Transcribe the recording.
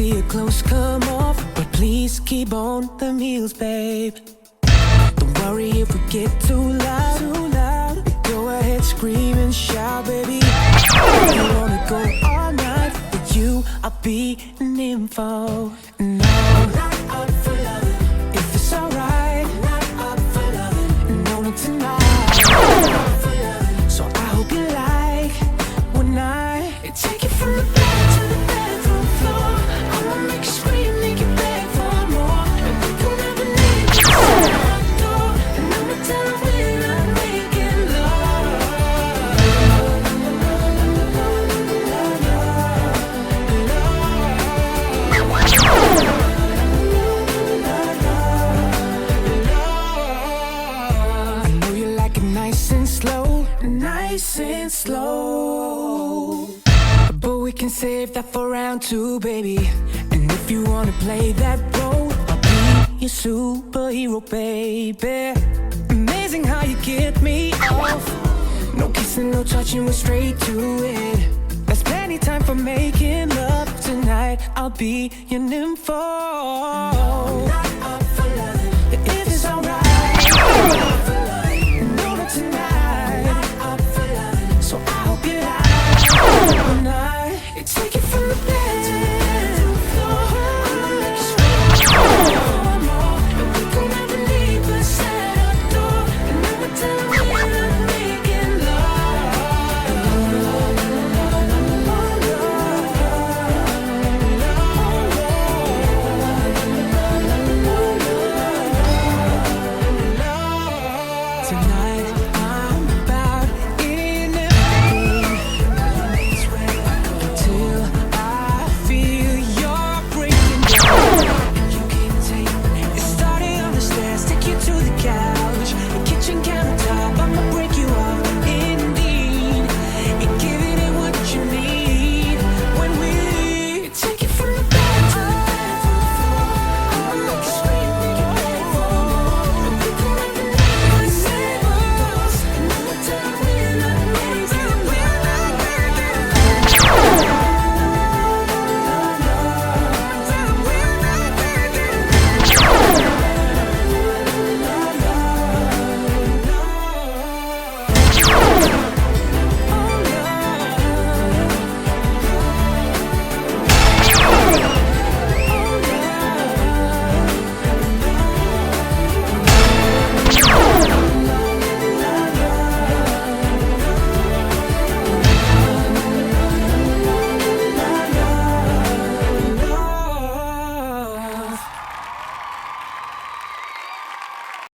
see your clothes come off, but please keep on the heels, babe. Don't worry if we get too loud. Go ahead, scream and shout, baby. If you wanna go all night, with you, I'll be an info. No, I'm not up for loving. If it's alright, I'm not up for loving. No, not tonight. I'm not up for loving. So I hope you like when I take you from the bed to the bedroom floor. I wanna make you scream, make you beg for more. And we can never leave this door. And I'ma tell them we're not making love. I know you like it nice and slow. But we can save that for round two, baby. And if you wanna play that role, I'll be your superhero, baby. Amazing how you get me off. No kissing, no touching, we're straight to it. There's plenty time for making love tonight. I'll be your nympho. I'm not up for loving. If it's alright, I'm not up for loving. No, not tonight. I'm not up for loving. So I hope you like when I take it from the bed to the floor. I'ma make you scream for more. And we can never leave a set door. And I'ma tell them we're not making love. Tonight I'm about anything till I feel you're breaking down. And you can't take it. Started on the stairs, take you to the couch, the kitchen countertop. I'ma break you off indeed, and giving it what you need. When we take it from the bed to the bedroom floor, I'ma make you scream, make you beg for more. And we can never leave the same doors. And I'ma tell them we're not making love.